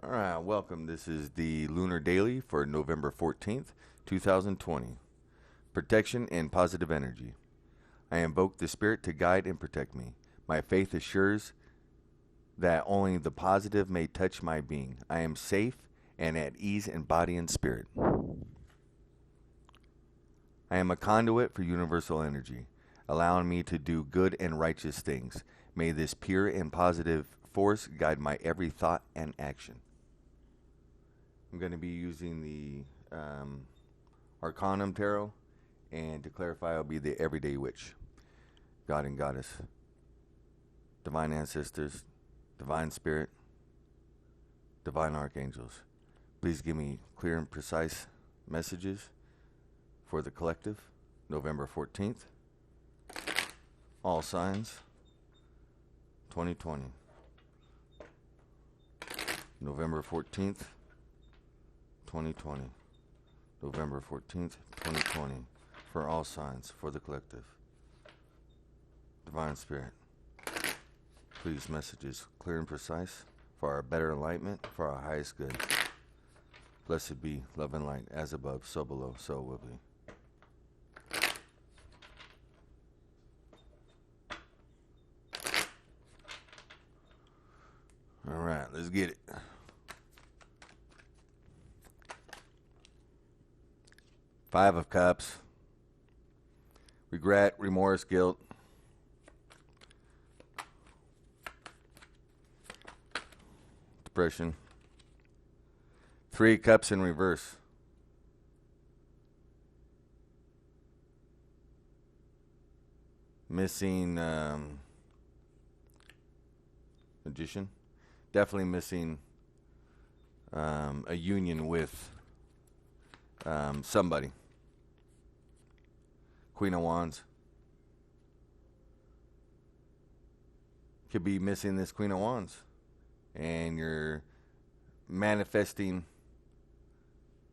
All right, welcome. This is the Lunar Daily for November 14th, 2020. Protection and positive energy. I invoke the Spirit to guide and protect me. My faith assures that only the positive may touch my being. I am safe and at ease in body and spirit. I am a conduit for universal energy, allowing me to do good and righteous things. May this pure and positive force guide my every thought and action. I'm going to be using the Arcanum Tarot, and to clarify, I'll be the Everyday Witch, God and Goddess, Divine Ancestors, Divine Spirit, Divine Archangels. Please give me clear and precise messages for the collective, November 14th, all signs, 2020. November 14th, 2020. November 14th, 2020. For all signs, for the collective. Divine Spirit. Please messages clear and precise for our better enlightenment, for our highest good. Blessed be love and light, as above, so below, so will be. All right, let's get it. Five of Cups. Regret, remorse, guilt. Depression. Three Cups in reverse. Missing Magician. Definitely missing a union with somebody. Queen of Wands. Could be missing this Queen of Wands. And you're manifesting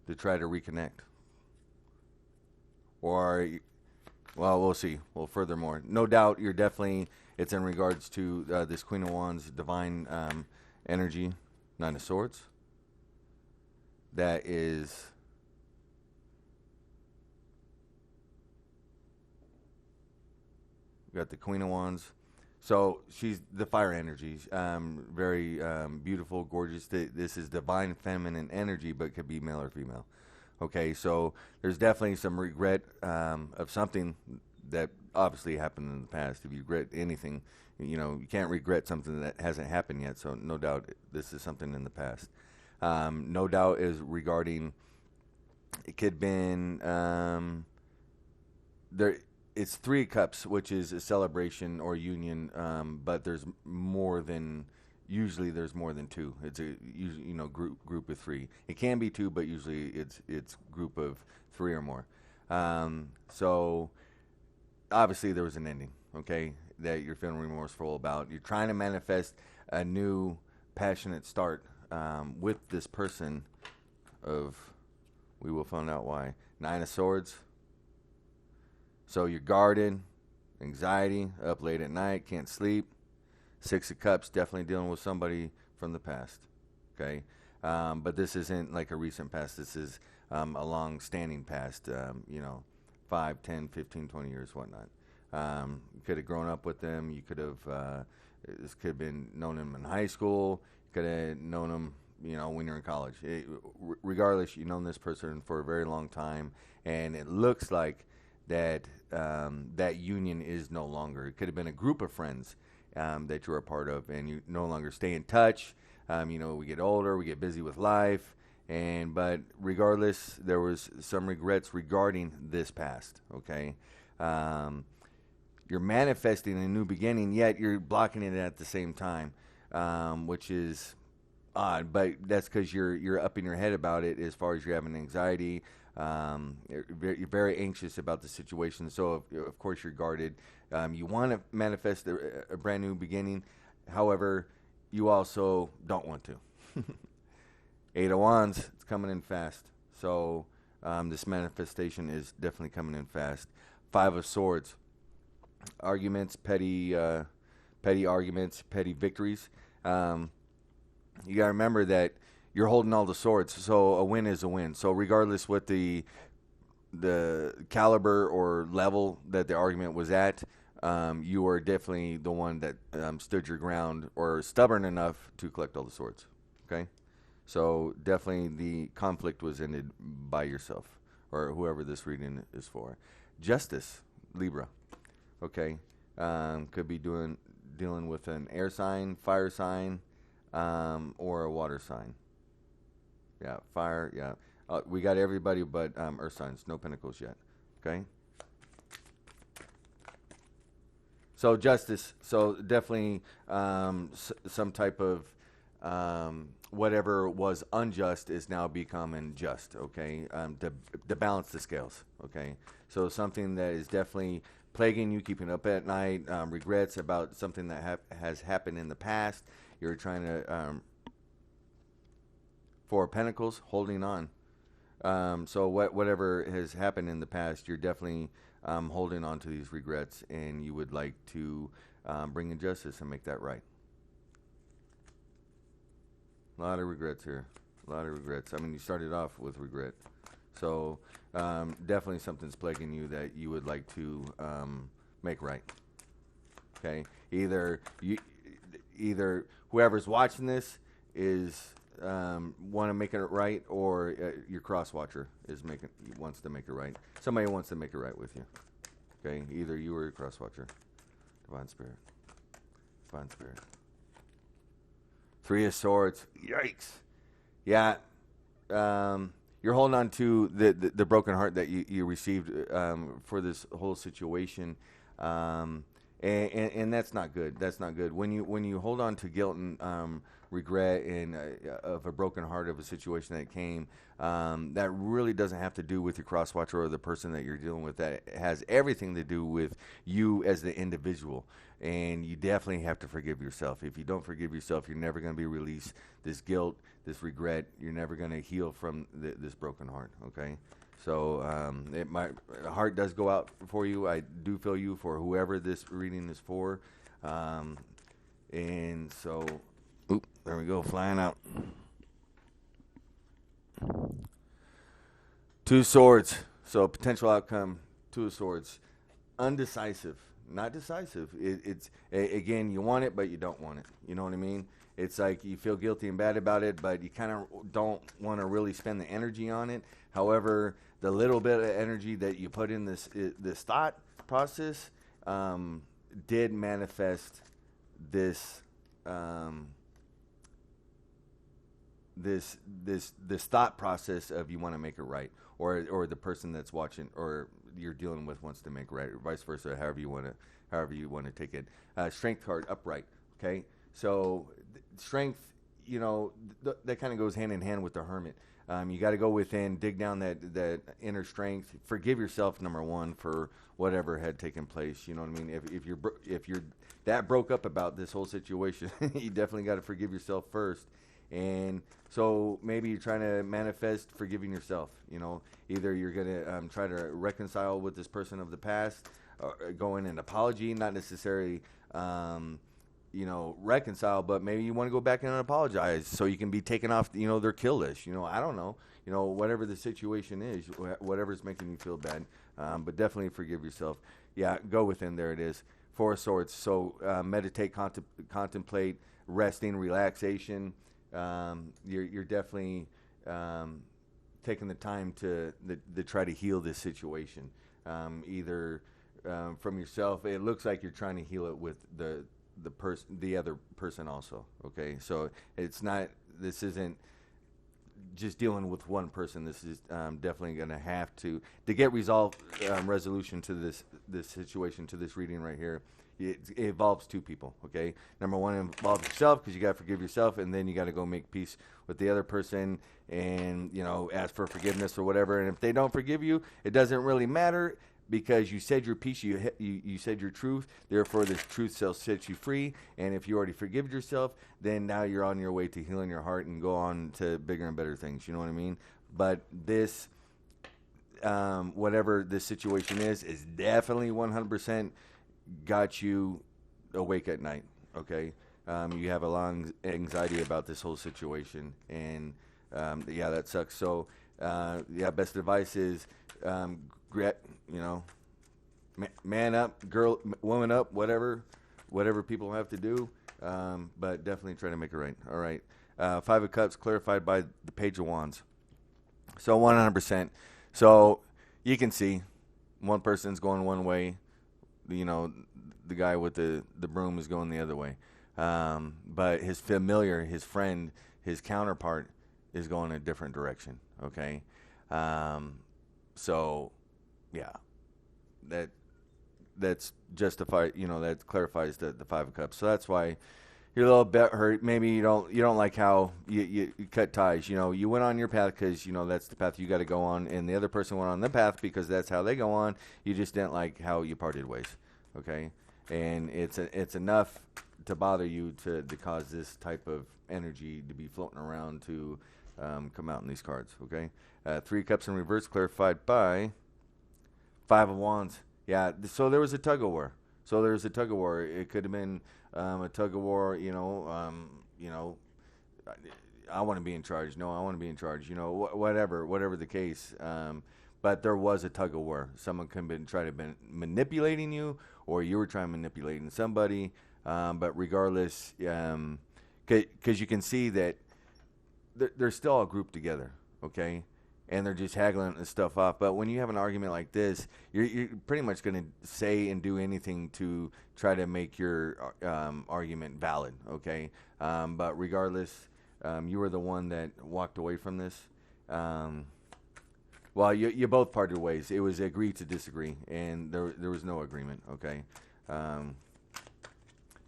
to try to reconnect. Or, well, we'll see. Well, furthermore, no doubt you're definitely, it's in regards to this Queen of Wands, divine energy, Nine of Swords. That is got the Queen of Wands. So she's the fire energy. Very beautiful, gorgeous. This is divine feminine energy, but could be male or female. Okay, so there's definitely some regret of something that obviously happened in the past. If you regret anything, you can't regret something that hasn't happened yet. So no doubt this is something in the past. No doubt is regarding, it could have been, there. It's Three Cups, which is a celebration or union, but there's more than, usually there's more than two. It's a group of three. It can be two, but usually it's group of three or more. So obviously there was an ending, okay, that you're feeling remorseful about. You're trying to manifest a new passionate start with this person of, we will find out why. Nine of Swords. So you're guarded, anxiety, up late at night, can't sleep. Six of Cups, definitely dealing with somebody from the past, okay? But this isn't like a recent past. This is a long-standing past, 5, 10, 15, 20 years, whatnot. You could have grown up with them. You could have, this could have been known him in high school. You could have known him, when you're in college. Regardless, you've known this person for a very long time, and it looks like that that union is no longer. It could have been a group of friends that you're a part of, and you no longer stay in touch. We get older, we get busy with life, but regardless, there was some regrets regarding this past. Okay, you're manifesting a new beginning, yet you're blocking it at the same time, which is odd. But that's because you're up in your head about it. As far as you're having anxiety. You're very anxious about the situation, so of course you're guarded. You want to manifest a brand new beginning, however, you also don't want to. Eight of Wands, it's coming in fast, so this manifestation is definitely coming in fast. Five of Swords, arguments, petty arguments, petty victories. You got to remember that you're holding all the swords. So a win is a win. So regardless what the caliber or level that the argument was at, you are definitely the one that stood your ground or stubborn enough to collect all the swords. Okay, so definitely the conflict was ended by yourself or whoever this reading is for. Justice, Libra. Okay, could be dealing with an air sign, fire sign, or a water sign. Yeah, fire. Yeah, we got everybody but earth signs. No pentacles yet. Okay. So justice. So definitely some type of whatever was unjust is now becoming just. Okay, to balance the scales. Okay, so something that is definitely plaguing you, keeping up at night, regrets about something that has happened in the past. You're trying to Four of Pentacles, holding on. So whatever has happened in the past, you're definitely holding on to these regrets, and you would like to bring in justice and make that right. A lot of regrets here. A lot of regrets. I mean, you started off with regret. So definitely something's plaguing you that you would like to make right. Okay? Either whoever's watching this is want to make it right, or your cross watcher wants to make it right. Somebody wants to make it right with you. Okay, either you or your cross watcher. Divine Spirit. Divine Spirit. Three of Swords. Yikes. Yeah. You're holding on to the broken heart that you received for this whole situation. And that's not good. That's not good. When you hold on to guilt and regret and of a broken heart of a situation that came, that really doesn't have to do with your cross watcher or the person that you're dealing with. That has everything to do with you as the individual. And you definitely have to forgive yourself. If you don't forgive yourself, you're never going to be released. This guilt, this regret, you're never going to heal from this broken heart. Okay. So heart does go out for you. I do feel you for whoever this reading is for. And so, there we go, flying out. Two of Swords. So potential outcome, Two of Swords. Undecisive, not decisive. It's again, you want it, but you don't want it. You know what I mean? It's like you feel guilty and bad about it, but you kind of don't want to really spend the energy on it. However, the little bit of energy that you put in this thought process did manifest this this thought process of you want to make it right, or the person that's watching or you're dealing with wants to make it right, or vice versa. However you want to take it. Strength card, upright. Okay, so strength, that kind of goes hand in hand with the Hermit. You got to go within, dig down that inner strength. Forgive yourself, number one, for whatever had taken place. You know what I mean? If you're that broke up about this whole situation, you definitely got to forgive yourself first. And so maybe you're trying to manifest forgiving yourself. Either you're gonna try to reconcile with this person of the past, go in an apology, not necessarily. Reconcile, but maybe you want to go back and apologize so you can be taken off, their kill list. I don't know. Whatever the situation is, whatever's making you feel bad, but definitely forgive yourself. Yeah, go within. There it is. Four of Swords. So meditate, contemplate, resting, relaxation. You're definitely taking the time to try to heal this situation. Either from yourself. It looks like you're trying to heal it with the other person also. Okay, so this isn't just dealing with one person. This is definitely going to have to get resolution to this situation, to this reading right here. It involves two people. Okay, number one involves yourself, because you got to forgive yourself, and then you got to go make peace with the other person, and ask for forgiveness or whatever. And if they don't forgive you, it doesn't really matter, because you said your piece, you said your truth. Therefore, this truth shall set you free. And if you already forgive yourself, then now you're on your way to healing your heart and go on to bigger and better things. You know what I mean? But this, whatever this situation is definitely 100% got you awake at night. Okay, you have a long anxiety about this whole situation, and Yeah, that sucks. So, yeah, best advice is, you know, man up, woman up, whatever people have to do. But definitely try to make it right. All right. Five of Cups clarified by the Page of Wands. So 100%. So you can see one person's going one way. You know, the guy with the broom is going the other way. But his familiar, his friend, his counterpart is going a different direction. Okay. So, yeah, that's justified. You know, that clarifies the Five of Cups. So that's why you're a little bit hurt. Maybe you don't like how you cut ties. You know, you went on your path because you know that's the path you got to go on, and the other person went on the path because that's how they go on. You just didn't like how you parted ways. Okay, and it's enough to bother you to cause this type of energy to be floating around to come out in these cards. Okay, Three Cups in reverse clarified by Five of Wands. Yeah, so there was a tug of war. It could have been a tug of war. I want to be in charge. No, I want to be in charge. You know, whatever the case. But there was a tug of war. Someone could have been trying to been manipulating you, or you were trying to manipulating somebody. But regardless, because you can see that they're still all grouped together. Okay. And they're just haggling this stuff off. But when you have an argument like this, you're pretty much going to say and do anything to try to make your argument valid, okay? But regardless, you were the one that walked away from this. Well, you both parted ways. It was agree to disagree, and there was no agreement, okay?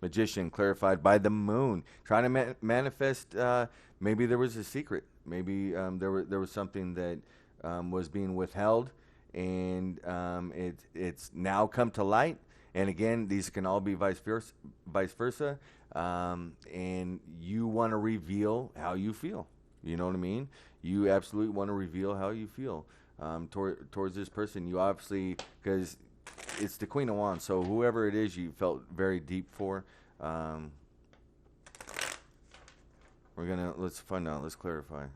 Magician clarified by the moon. Trying to manifest, maybe there was a secret. Maybe there was something that was being withheld, and it's now come to light. And again, these can all be vice versa. And you want to reveal how you feel. You know what I mean? You absolutely want to reveal how you feel towards this person. You obviously, because it's the Queen of Wands, so whoever it is you felt very deep for. Let's find out. Let's clarify.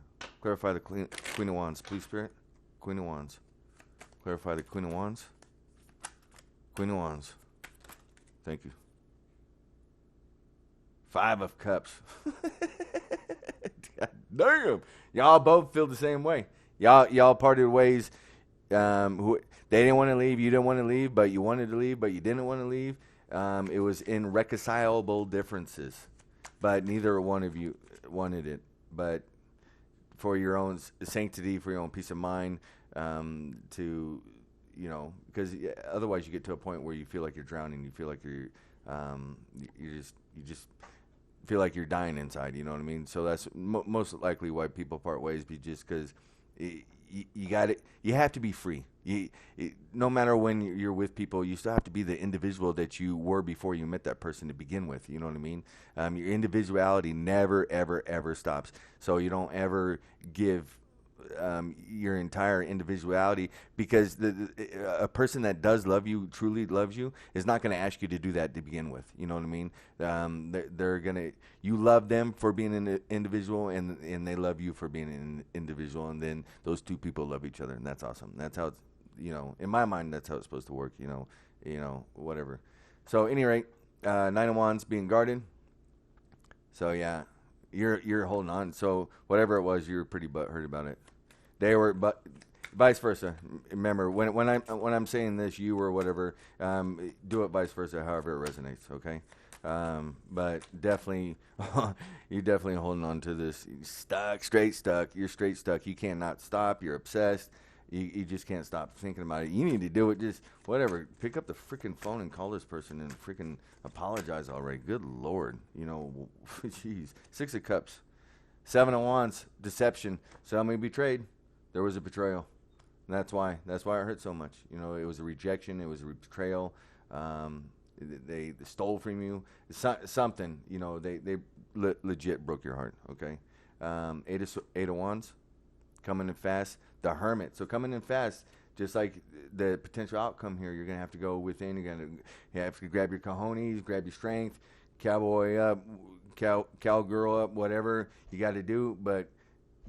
Clarify the Queen of Wands, please, Spirit. Queen of Wands. Clarify the Queen of Wands. Queen of Wands. Thank you. Five of Cups. Damn. Y'all both feel the same way. Y'all parted ways. They didn't want to leave. You didn't want to leave, but you wanted to leave, but you didn't want to leave. It was irreconcilable differences, but neither one of you wanted it. But for your own sanctity, for your own peace of mind, to, you know, because otherwise you get to a point where you feel like you're drowning. You feel like you just feel like you're dying inside. You know what I mean? So that's most likely why people part ways, just because you got it. You have to be free. No matter when you're with people, you still have to be the individual that you were before you met that person to begin with. You know what I mean? Your individuality never, ever, ever stops. So you don't ever give your entire individuality, because a person that does love you, truly loves you, is not going to ask you to do that to begin with. You know what I mean? They're going to, you love them for being an individual, and they love you for being an individual, and then those two people love each other, and that's awesome. That's how it's, you know, in my mind, that's how it's supposed to work. You know, whatever. So, at any rate, Nine of Wands being guarded. So yeah, you're holding on. So whatever it was, you were pretty butthurt about it. They were, but vice versa. Remember, when I'm saying this, you or whatever, do it vice versa, however it resonates. Okay, but definitely, you're definitely holding on to this. Straight stuck. You're straight stuck. You cannot stop. You're obsessed. You just can't stop thinking about it. You need to do it. Just whatever. Pick up the freaking phone and call this person and freaking apologize already. Good Lord. You know, jeez. Six of Cups. Seven of Wands. Deception. Somebody betrayed. There was a betrayal. And that's why it hurt so much. You know, it was a rejection. It was a betrayal. They stole from you. Something. You know, they legit broke your heart. Okay. Eight of Wands. Coming in fast. The Hermit. So coming in fast, just like the potential outcome here, you're going to have to go within. You're going to have to grab your cojones, grab your strength, cowboy up, cowgirl up, whatever you got to do. But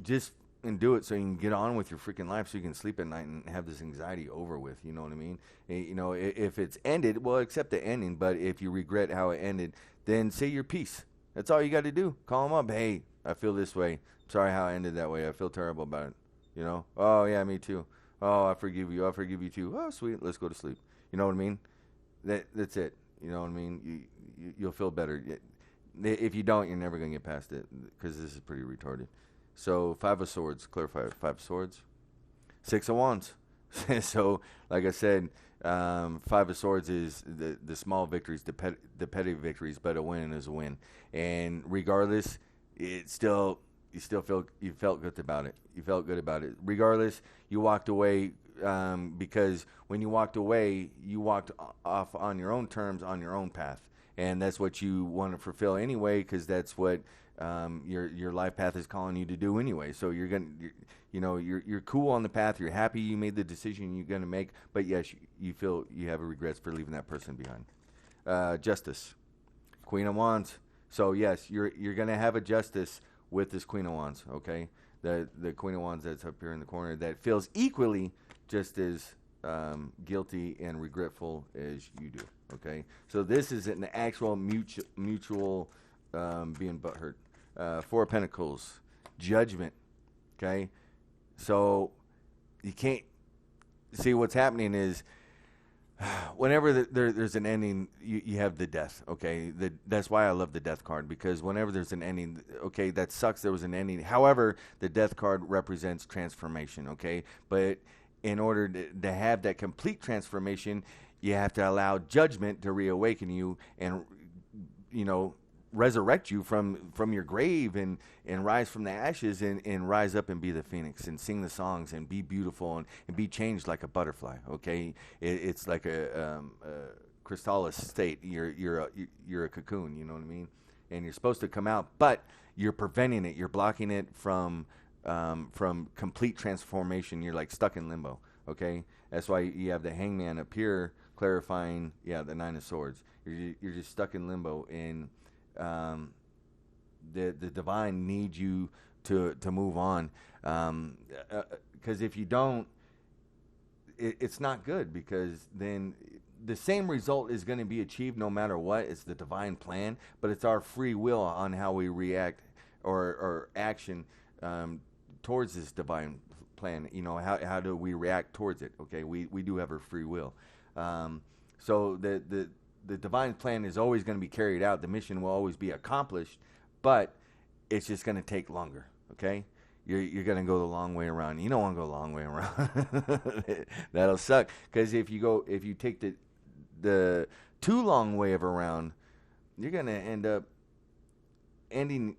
just and do it so you can get on with your freaking life, so you can sleep at night and have this anxiety over with. You know what I mean? You know, if it's ended, well, accept the ending. But if you regret how it ended, then say your piece. That's all you got to do. Call them up. Hey, I feel this way. Sorry how I ended that way. I feel terrible about it. You know? Oh yeah, me too. Oh, I forgive you. I forgive you too. Oh, sweet. Let's go to sleep. You know what I mean? That's it. You know what I mean? You'll feel better. If you don't, you're never gonna get past it, because this is pretty retarded. So 5 of Swords, clarify. 5 of Swords, 6 of Wands. So, like I said, 5 of Swords is the small victories, the petty victories, but a win is a win. And regardless, you felt good about it. You felt good about it. Regardless, you walked away, because when you walked away, you walked off on your own terms, on your own path. And that's what you want to fulfill anyway, because that's what your life path is calling you to do anyway. So you're cool on the path. You're happy you made the decision you're gonna make. But yes, you feel you have regrets for leaving that person behind. Justice, Queen of Wands. So yes, you're gonna have a justice with this Queen of Wands. Okay, the Queen of Wands that's up here in the corner, that feels equally just as guilty and regretful as you do. Okay, so this is an actual mutual being butthurt. 4 of Pentacles, Judgment. Okay, so you can't see what's happening is whenever there's an ending, you have the death. Okay, that's why I love the death card, because whenever there's an ending, okay, that sucks. There was an ending. However, the death card represents transformation. Okay, but in order to have that complete transformation, you have to allow judgment to reawaken you and, resurrect you from your grave and rise from the ashes and rise up and be the phoenix and sing the songs and be beautiful and be changed like a butterfly. Okay, it's like a chrysalis state. You're a cocoon. You know what I mean? And you're supposed to come out, but you're preventing it. You're blocking it from complete transformation. You're like stuck in limbo. Okay, that's why you have the Hangman up here clarifying. Yeah, the 9 of Swords. You're just stuck in limbo, and the divine needs you to move on. Because if you don't, it's not good, because then the same result is going to be achieved no matter what. It's the divine plan, but it's our free will on how we react or action towards this divine plan. How do we react towards it? Okay, we do have our free will. So the divine plan is always going to be carried out. The mission will always be accomplished, but it's just going to take longer. Okay, you're going to go the long way around. You don't want to go the long way around. That'll suck, because if you take the too long way of around, you're going to end up ending.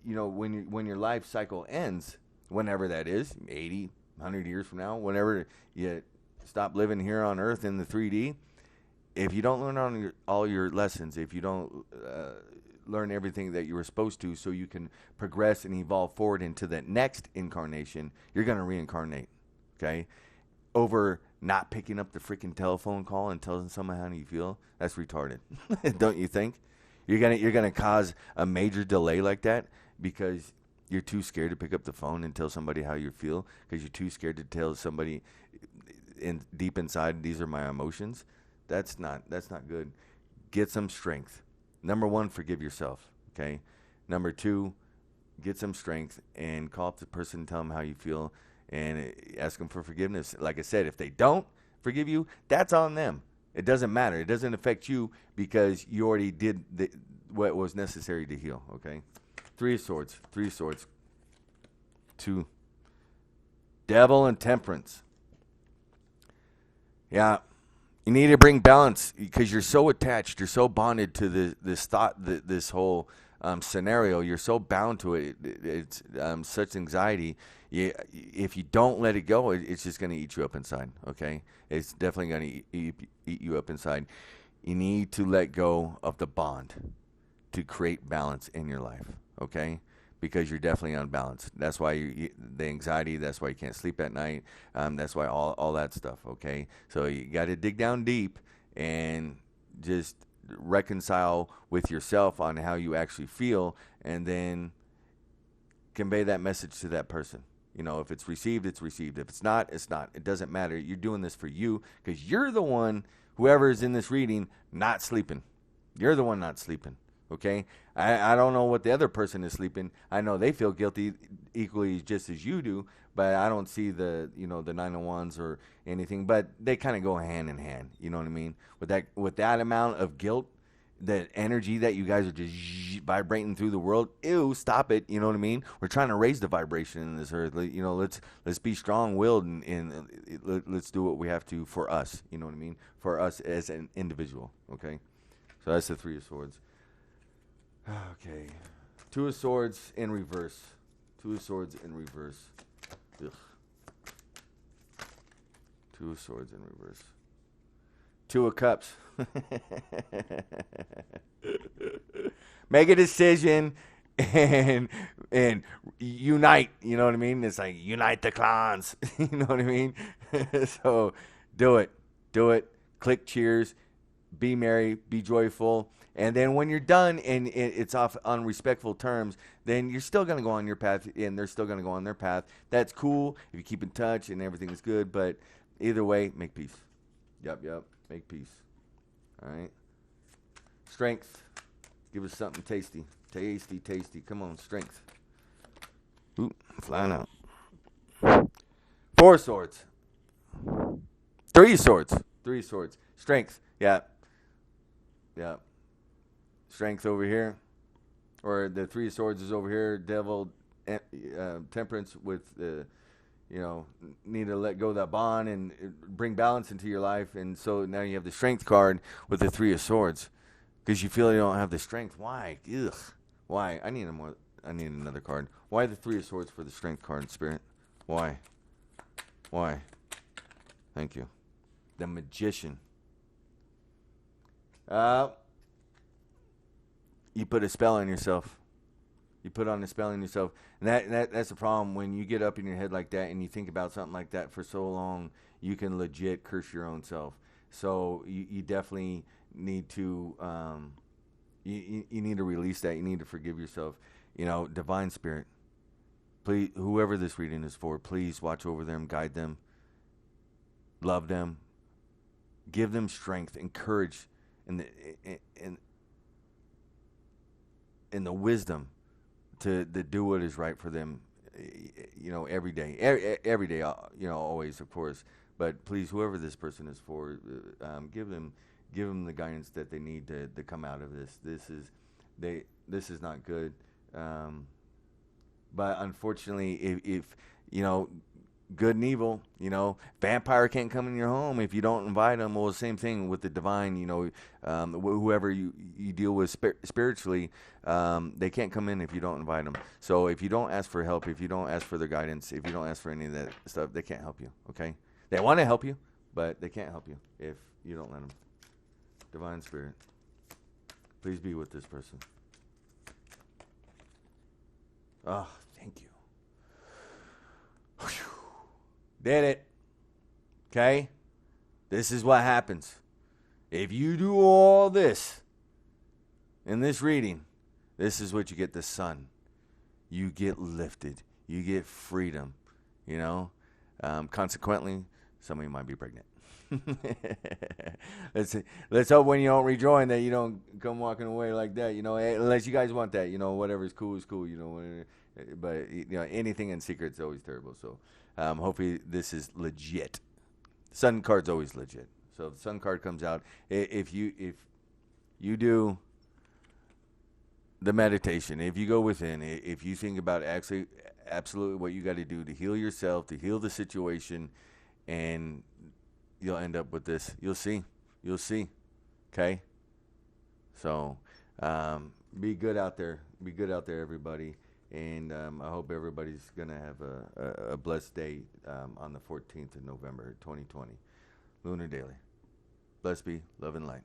When your life cycle ends, whenever that is, 80, 100 years from now, whenever you stop living here on Earth in the 3D, if you don't learn all your lessons, if you don't learn everything that you were supposed to, so you can progress and evolve forward into the next incarnation, you're going to reincarnate, okay? Over not picking up the freaking telephone call and telling someone how you feel, that's retarded. Don't you think? You're gonna cause a major delay like that because you're too scared to pick up the phone and tell somebody how you feel, because you're too scared to tell somebody deep inside, these are my emotions. That's not good. Get some strength. Number 1, forgive yourself. Okay. Number 2, get some strength and call up the person and tell them how you feel and ask them for forgiveness. Like I said, if they don't forgive you, that's on them. It doesn't matter. It doesn't affect you, because you already did what was necessary to heal. Okay. 3 of Swords. 3 of Swords. 2. Devil and Temperance. Yeah. You need to bring balance, because you're so attached, you're so bonded to this thought, this whole scenario. You're so bound to it. It's such anxiety. If you don't let it go, it's just going to eat you up inside. Okay, it's definitely going to eat you up inside. You need to let go of the bond to create balance in your life. Okay. Because you're definitely unbalanced. That's why the anxiety. That's why you can't sleep at night. That's why all that stuff. Okay, so you got to dig down deep and just reconcile with yourself on how you actually feel, and then convey that message to that person. You know, if it's received, it's received. If it's not, it's not. It doesn't matter. You're doing this for you because you're the one, whoever is in this reading, not sleeping. You're the one not sleeping. Okay? I don't know what the other person is sleeping. I know they feel guilty equally just as you do, but I don't see the Nine of Wands or anything. But they kind of go hand in hand. You know what I mean? With that amount of guilt, the energy that you guys are just vibrating through the world, ew, stop it. You know what I mean? We're trying to raise the vibration in this earth. You know, let's be strong-willed and let's do what we have to for us. You know what I mean? For us as an individual. Okay, so that's the Three of Swords. Okay, Two of Swords in reverse. Two of Swords in reverse. Ugh. Two of Swords in reverse. Two of Cups. Make a decision and unite. You know what I mean? It's like unite the clans. You know what I mean? So do it. Click cheers. Be merry. Be joyful. And then when you're done and it's off on respectful terms, then you're still going to go on your path and they're still going to go on their path. That's cool if you keep in touch and everything is good. But either way, make peace. Yep. Make peace. All right. Strength. Give us something tasty. Tasty. Come on, strength. Ooh, flying out. Four of Swords. Three of Swords. Strength. Yeah. Strength over here. Or the Three of Swords is over here. Devil, temperance with need to let go of that bond and bring balance into your life. And so now you have the Strength card with the Three of Swords because you feel you don't have the strength. Why? Ugh. Why? I need another card. Why the Three of Swords for the Strength card, Spirit? Why? Thank you. The Magician. You put a spell on yourself. You put on a spell on yourself. And that's the problem. When you get up in your head like that and you think about something like that for so long, you can legit curse your own self. So you definitely need to you need to release that. You need to forgive yourself. Divine Spirit, please, whoever this reading is for, please watch over them, guide them, love them, give them strength and courage and the wisdom to do what is right for them, every day, always, of course. But please, whoever this person is for, give them the guidance that they need to come out of this. This is not good. But unfortunately, if good and evil, vampire can't come in your home if you don't invite them. Well, the same thing with the divine, whoever you deal with spiritually, they can't come in if you don't invite them. So if you don't ask for help, if you don't ask for their guidance, if you don't ask for any of that stuff, they can't help you, okay? They want to help you, but they can't help you if you don't let them. Divine Spirit, please be with this person. Oh, thank you. Whew. Did it. Okay? This is what happens. If you do all this in this reading, this is what you get: the sun. You get lifted. You get freedom. Consequently, somebody might be pregnant. Let's hope when you don't rejoin that you don't come walking away like that. Unless you guys want that. Whatever is cool is cool. But anything in secret is always terrible. So hopefully this is legit. Sun card's always legit. So if the Sun card comes out, if you do the meditation, if you go within, if you think about actually absolutely what you got to do to heal yourself, to heal the situation, and you'll end up with this. You'll see. Okay? So be good out there. Be good out there, everybody. And I hope everybody's going to have a blessed day on the 14th of November, 2020. Lunar Daily. Blessed be, love and light.